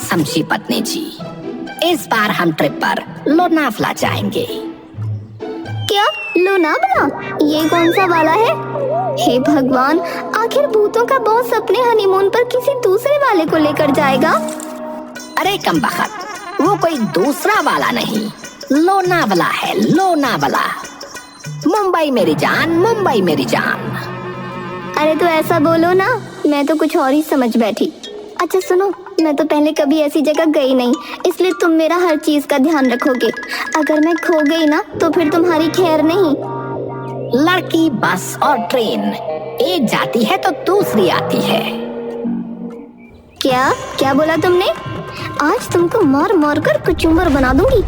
समझी पत्नी जी, इस बार हम ट्रिप पर लोनावला जाएंगे। क्या लोनावला? ये कौन सा वाला है? हे भगवान, आखिर भूतों का बॉस अपने हनीमून पर किसी दूसरे वाले को लेकर जाएगा? अरे कमबख्त, वो कोई दूसरा वाला नहीं, लोनावला है, लोनावला। मुंबई मेरी जान, मुंबई मेरी जान। अरे तो ऐसा बोलो ना, मैं तो कुछ और ही समझ बैठी। अच्छा सुनो, मैं तो पहले कभी ऐसी जगह गई नहीं, इसलिए तुम मेरा हर चीज का ध्यान रखोगे। अगर मैं खो गई ना तो फिर तुम्हारी खैर नहीं। लड़की, बस और ट्रेन एक जाती है तो दूसरी आती है। क्या क्या बोला तुमने? आज तुमको मार मार कर कचूमर बना दूंगी।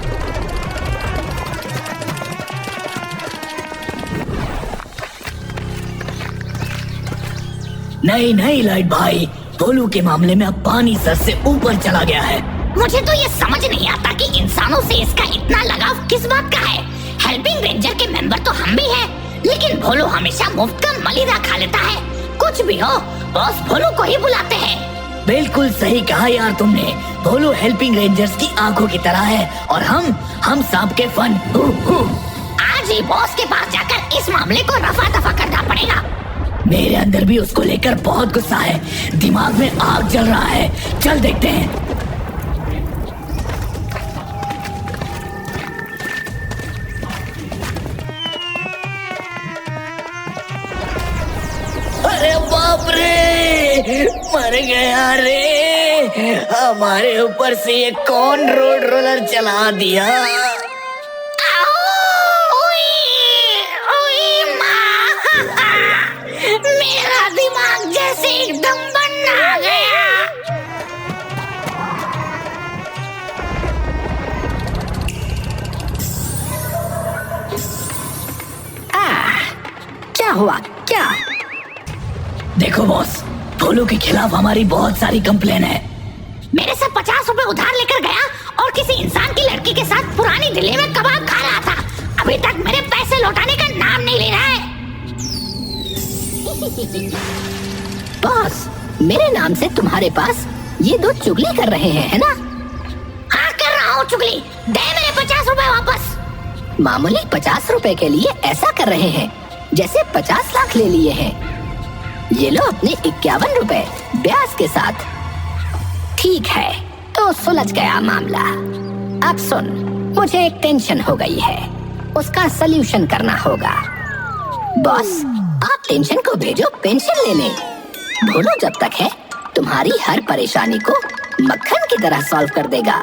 नहीं नहीं लाइट भाई, भोलू के मामले में अब पानी सर से ऊपर चला गया है। मुझे तो ये समझ नहीं आता कि इंसानों से इसका इतना लगाव किस बात का है। हेल्पिंग रेंजर के मेंबर तो हम भी हैं, लेकिन भोलू हमेशा मुफ्त का मलिदा खा लेता है। कुछ भी हो, बॉस भोलू को ही बुलाते हैं। बिल्कुल सही कहा यार तुमने। भोलू हेल्पिंग रेंजर्स की आंखों की तरह है और हम सांप के फन। आज ही बॉस के पास जाकर इस मामले को रफा दफा करना पड़ेगा। मेरे अंदर भी उसको लेकर बहुत गुस्सा है, दिमाग में आग जल रहा है। चल देखते हैं। अरे बाप रे, मर गया रे। हमारे ऊपर से ये कौन रोड रोलर चला दिया? मेरा दिमाग जैसे एकदम बन्ना गया। क्या हुआ? क्या? देखो बॉस, भोलू के खिलाफ हमारी बहुत सारी कंप्लेन है। मेरे से 50 रुपए उधार लेकर गया और किसी इंसान की लड़की के साथ पुरानी दिल्ली में कबाब खा रहा था। अभी तक मेरे पैसे लौटाने का नाम नहीं ले रहा है। बॉस, मेरे नाम से तुम्हारे पास ये दो चुगली कर रहे हैं, है ना? हाँ कर रहा हूँ चुगली। दे मेरे 50 रुपए वापस। मामूली 50 रुपए के लिए ऐसा कर रहे हैं जैसे 50 लाख ले लिए हैं। ये लो अपने 51 रुपए ब्याज के साथ। ठीक है, तो सुलझ गया मामला। अब सुन, मुझे एक टेंशन हो गई है, उसका सल्यूशन करना होगा। बॉस, आप टेंशन को भेजो पेंशन लेने। भोलू जब तक है तुम्हारी हर परेशानी को मक्खन की तरह सॉल्व कर देगा।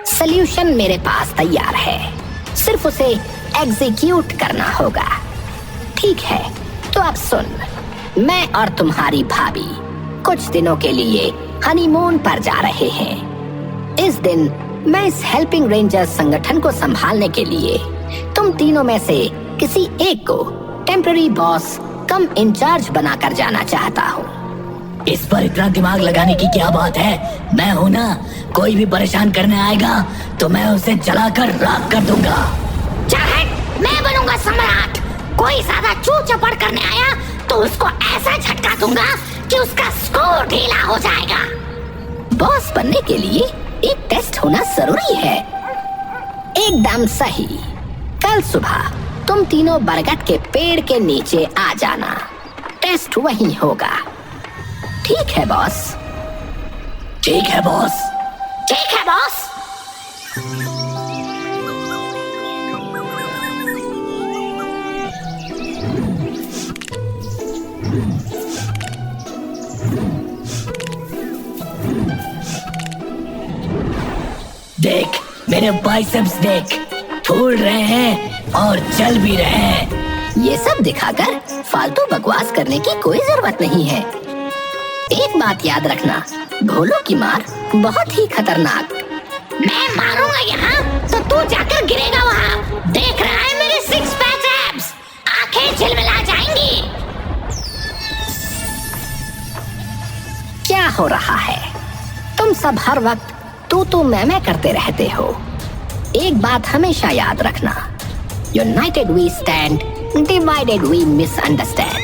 सल्यूशन मेरे पास तैयार है, सिर्फ उसे एग्जीक्यूट करना होगा। ठीक है, तो अब सुन, मैं और तुम्हारी भाभी कुछ दिनों के लिए हनीमून पर जा रहे हैं। इस दिन मैं इस हेल्पिंग रेंजर्स संगठन को संभालने के लिए तुम तीनों में से किसी एक को टेम्पररी बॉस कम इंचार्ज बनाकर जाना चाहता हूँ। इस पर इतना दिमाग लगाने की क्या बात है? मैं हूँ ना, कोई भी परेशान करने आएगा तो मैं उसे जलाकर राख कर दूंगा। मैं बनूंगा सम्राट। कोई ज्यादा चू चपड़ करने आया तो उसको ऐसा झटका दूंगा कि उसका स्कोर ढीला हो जाएगा। बॉस बनने के लिए एक टेस्ट होना जरूरी है। एकदम सही। कल सुबह तुम तीनों बरगद के पेड़ के नीचे आ जाना, टेस्ट वहीं होगा। ठीक है बॉस? ठीक है बॉस। ठीक है बॉस। देख मेरे बाइसेप्स देख, फूल रहे हैं और चल भी रहे हैं। ये सब दिखाकर फालतू बकवास करने की कोई जरूरत नहीं है। एक बात याद रखना, भोलू की मार बहुत ही खतरनाक। मैं मारूंगा यहाँ तो तू जाकर गिरेगा वहाँ। देख रहा है मेरे 6 पैक एब्स, आंखें झिलमिला जाएंगी। क्या हो रहा है? तुम सब हर वक्त तू मैं करते रहते हो। एक बात हमेशा याद रखना, united we stand, divided we misunderstand.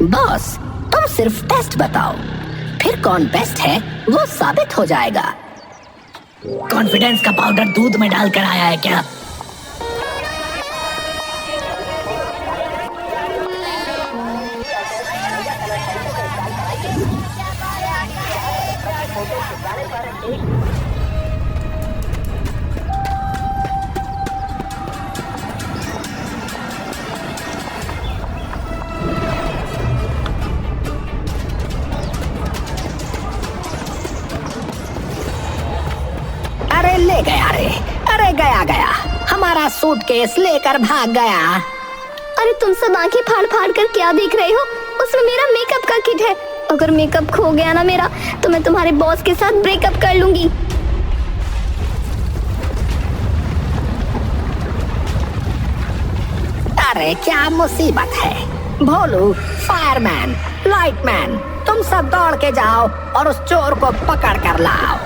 Boss, तुम सिर्फ टेस्ट बताओ, फिर आखिर कौन बेस्ट है वो साबित हो जाएगा। कॉन्फिडेंस का पाउडर दूध में डालकर आया है क्या? अरे ले गया रे, अरे गया गया, हमारा सूटकेस लेकर भाग गया। अरे तुम सब आंखें फाड़ फाड़ कर क्या देख रहे हो? उसमें मेरा मेकअप का किट है। अगर मेकअप खो गया ना मेरा, तो मैं तुम्हारे बॉस के साथ ब्रेकअप कर लूंगी। अरे क्या मुसीबत है। भोलू, फायरमैन, लाइटमैन, तुम सब दौड़ के जाओ और उस चोर को पकड़ कर लाओ।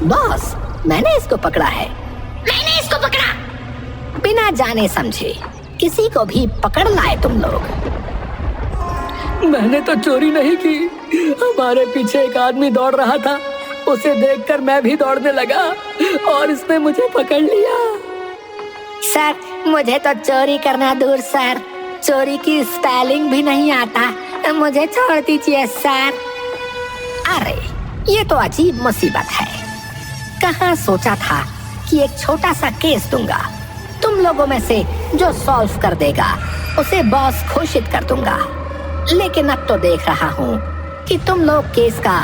बॉस, मैंने इसको पकड़ा है। मैंने इसको पकड़ा। बिना जाने समझे किसी को भी पकड़ लाए तुम लोग। मैंने तो चोरी नहीं की। हमारे पीछे एक आदमी दौड़ रहा था, उसे देखकर मैं भी दौड़ने लगा और इसने मुझे पकड़ लिया। सर, मुझे तो चोरी करना दूर सर, चोरी की स्पेलिंग भी नहीं आता। मुझे छोड़ दीजिए सर। अरे ये तो अजीब मुसीबत है। कहाँ सोचा था कि एक छोटा सा केस दूंगा, तुम लोगों में से जो सॉल्व कर देगा उसे बॉस घोषित कर दूंगा। लेकिन अब तो देख रहा हूँ कि तुम लोग केस का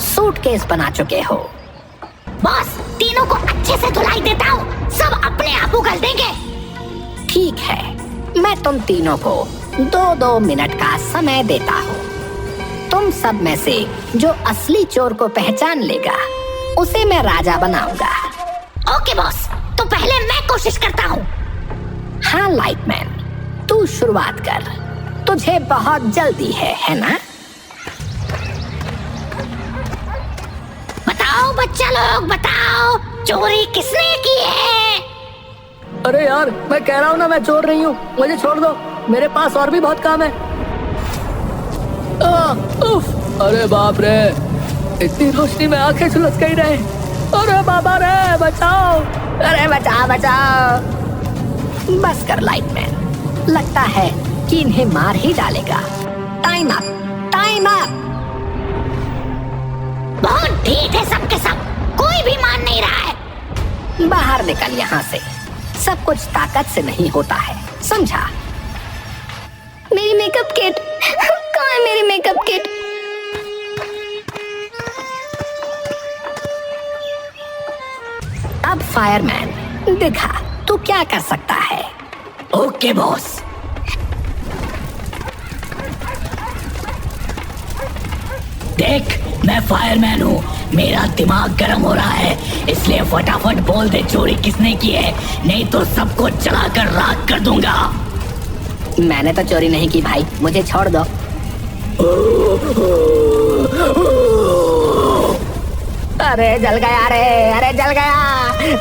सूटकेस बना चुके हो। बॉस, तीनों को अच्छे से धुलाई देता हूँ, सब अपने आप उगल देंगे। ठीक है, मैं तुम तीनों को 2-2 मिनट का समय देता हूँ। तुम सब में से जो असली चोर को पहचान लेगा उसे मैं राजा बनाऊंगा। ओके बॉस, तो पहले मैं कोशिश करता हूँ। हाँ लाइटमैन, तू शुरुआत कर, तुझे बहुत जल्दी है ना? बताओ बच्चा लोग, बताओ चोरी किसने की है? अरे यार, मैं कह रहा हूँ ना, मैं चोर नहीं हूँ, मुझे छोड़ दो, मेरे पास और भी बहुत काम है। उफ, अरे बाप रे, इतनी रोशनी में आंखें झुलस गई रहे। अरे बाबा रे, बचाओ, अरे बचाओ बचाओ। बस कर लाइटमैन, लगता है कि इन्हें मार ही डालेगा। Time up, time up. बहुत ठीक है सबके सब, कोई भी मान नहीं रहा है। बाहर निकल यहाँ से, सब कुछ ताकत से नहीं होता है, समझा? मेरी मेकअप किट कहाँ है? मेरी मेकअप किट। अब फायरमैन दिखा तू क्या कर सकता है। Okay boss. देख, मैं फायरमैन हूँ, मेरा दिमाग गर्म हो रहा है, इसलिए फटाफट बोल दे चोरी किसने की है, नहीं तो सबको जलाकर राख कर दूंगा। मैंने तो चोरी नहीं की भाई, मुझे छोड़ दो। अरे जल गया रे, अरे जल गया,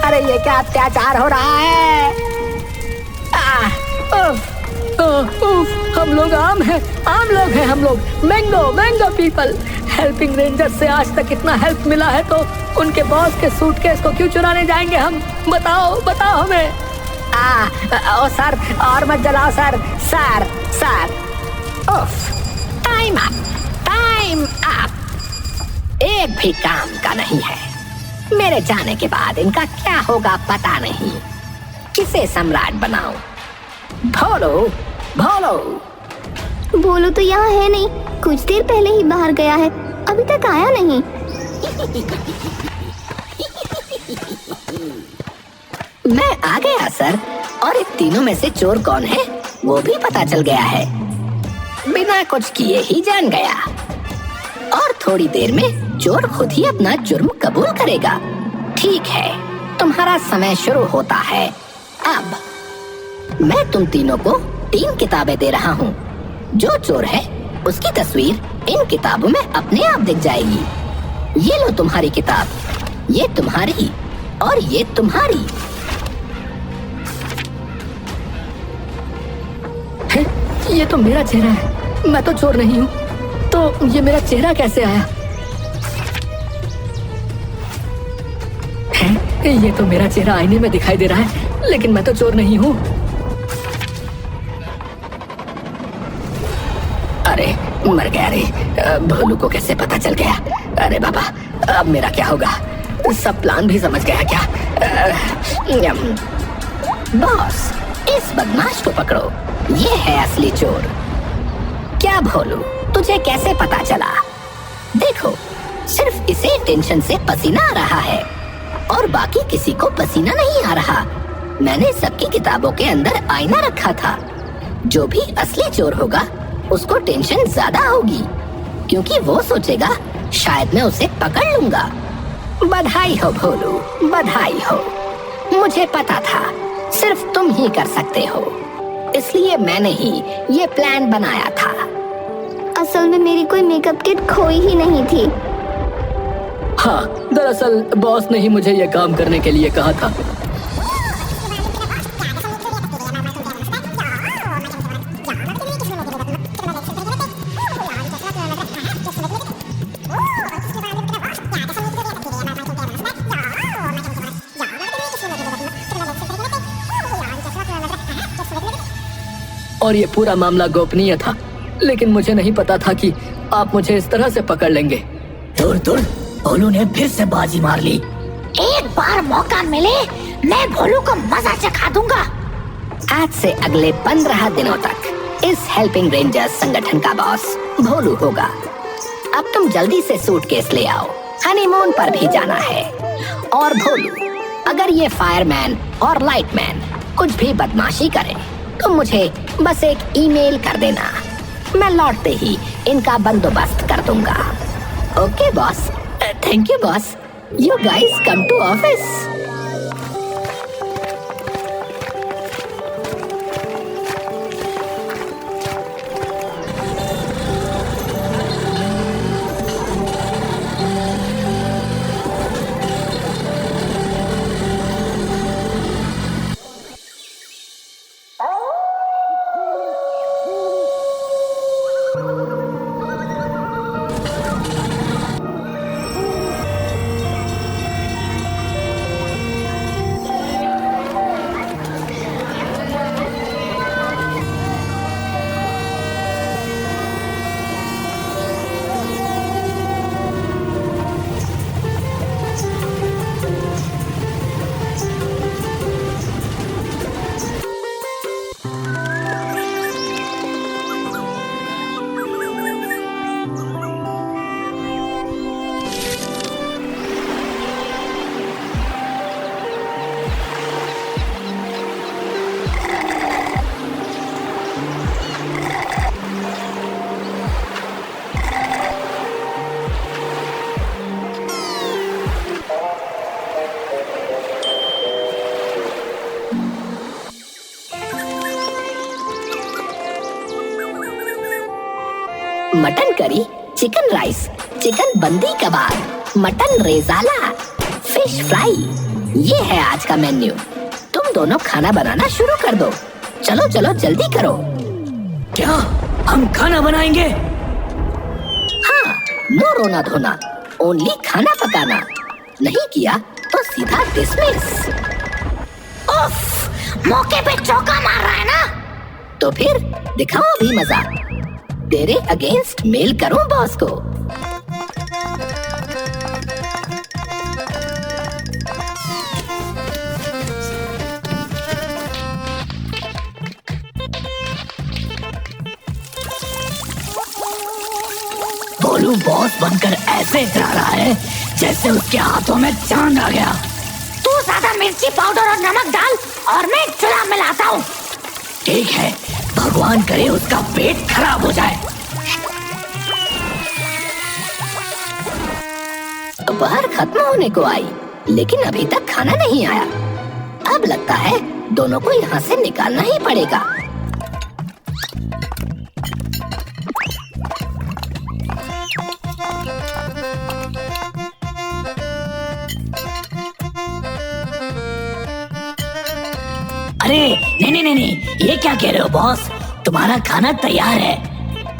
अरे ये क्या अत्याचार हो रहा है। हम लोग आम हैं, आम लोग हैं हम लोग, mango mango people. Helping ranger से आज तक इतना हेल्प मिला है तो उनके बॉस के सूटकेस को क्यों चुराने जाएंगे हम? बताओ बताओ हमें। ओ सर, और मत जलाओ सर, सर सर। उफ, टाइम अप, टाइम अप। एक भी काम का नहीं है। मेरे जाने के बाद इनका क्या होगा पता नहीं। किसे सम्राट बनाऊं? भोलो भोलो। भोलू तो यहाँ है नहीं, कुछ देर पहले ही बाहर गया है, अभी तक आया नहीं। मैं आ गया सर, और इन तीनों में से चोर कौन है वो भी पता चल गया है। बिना कुछ किए ही जान गया, और थोड़ी देर में चोर खुद ही अपना जुर्म कबूल करेगा। ठीक है, तुम्हारा समय शुरू होता है। अब मैं तुम तीनों को 3 किताबें दे रहा हूँ। जो चोर है उसकी तस्वीर इन किताबों में अपने आप दिख जाएगी। ये लो तुम्हारी किताब, ये तुम्हारी और ये तुम्हारी। है? ये तो मेरा चेहरा है, मैं तो चोर नहीं हूँ, तो ये मेरा चेहरा कैसे आया? है? ये तो मेरा चेहरा आईने में दिखाई दे रहा है, लेकिन मैं तो चोर नहीं हूँ। अरे मर गया रे, भोलू को कैसे पता चल गया? अरे बाबा, अब मेरा क्या होगा? सब प्लान भी समझ गया क्या? बॉस, इस बदमाश को पकड़ो, ये है असली चोर। क्या भोलू, तुझे कैसे पता चला? देखो, सिर्फ इसे टेंशन से पसीना आ रहा है और बाकी किसी को पसीना नहीं आ रहा। मैंने सबकी किताबों के अंदर आईना रखा था। जो भी असली चोर होगा उसको टेंशन ज्यादा होगी, क्योंकि वो सोचेगा शायद मैं उसे पकड़ लूंगा। बधाई हो भोलू, बधाई हो। मुझे पता था सिर्फ तुम ही कर सकते हो, इसलिए मैंने ही ये प्लान बनाया था। असल में मेरी कोई मेकअप किट खोई ही नहीं थी। हाँ, दरअसल बॉस ने ही मुझे ये काम करने के लिए कहा था। और ये पूरा मामला गोपनीय था, लेकिन मुझे नहीं पता था कि आप मुझे इस तरह से पकड़ लेंगे। तुर तुर, भोलू ने फिर से बाजी मार ली। एक बार मौका मिले मैं भोलू को मजा चखा दूंगा। आज से अगले 15 दिनों तक इस हेल्पिंग रेंजर्स संगठन का बॉस भोलू होगा। अब तुम जल्दी से सूटकेस ले आओ, हनीमून पर भी जाना है। और भोलू, अगर ये फायरमैन और लाइटमैन कुछ भी बदमाशी करें तो मुझे बस एक ईमेल कर देना, मैं लौटते ही इनका बंदोबस्त कर दूंगा। Okay boss. Thank you boss. You guys come to office. Mutton curry, chicken rice, chicken बंदी kebab, mutton rezala, fish fry, ये है आज का मेन्यू। तुम दोनों खाना बनाना शुरू कर दो। चलो चलो जल्दी करो। क्या हम खाना बनाएंगे? हाँ, नो रोना धोना, ओनली खाना पकाना। नहीं किया तो सीधा डिसमिस। उफ, मौके पे चौका मार रहा है ना। तो फिर दिखाओ भी मजा। तेरे अगेंस्ट मेल करो बॉस को। भोलू बॉस बनकर ऐसे जा रहा है जैसे उसके हाथों में चांद आ गया। तू ज्यादा मिर्ची पाउडर और नमक डाल और मैं चूल्हा मिलाता हूँ। ठीक है, भगवान करे उसका पेट खराब हो जाए। दोपहर खत्म होने को आई, लेकिन अभी तक खाना नहीं आया। अब लगता है दोनों को यहाँ से निकालना ही पड़ेगा। अरे नहीं, ये क्या कह रहे हो बॉस? तुम्हारा खाना तैयार है।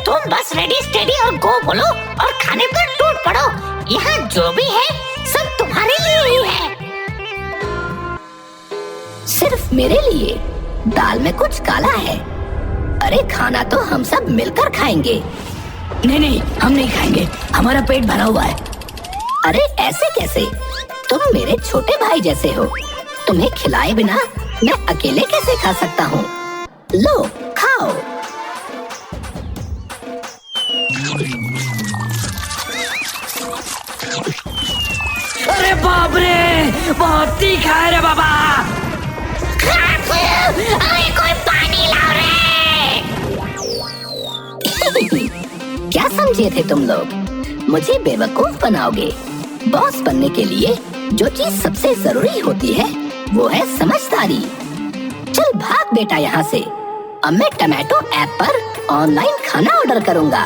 तुम बस रेडी स्टेडी और गो बोलो और खाने पर टूट पड़ो। यहाँ जो भी है सब तुम्हारे लिए ही है। सिर्फ मेरे लिए? दाल में कुछ काला है। अरे खाना तो हम सब मिलकर खाएंगे। नहीं, हम नहीं खाएंगे, हमारा पेट भरा हुआ है। अरे ऐसे कैसे? तुम मेरे छोटे भाई जैसे हो। तुम्हें खिलाए बिना मैं अकेले कैसे खा सकता हूँ? लो खाओ। अरे बाप रे, बहुत तीखा है रे बाबा। अरे कोई पानी लाओ रे। क्या समझे थे तुम लोग? मुझे बेवकूफ बनाओगे? बॉस बनने के लिए जो चीज सबसे जरूरी होती है वो है समझदारी। चल भाग बेटा यहाँ से। अब मैं टोमेटो ऐप पर ऑनलाइन खाना ऑर्डर करूँगा।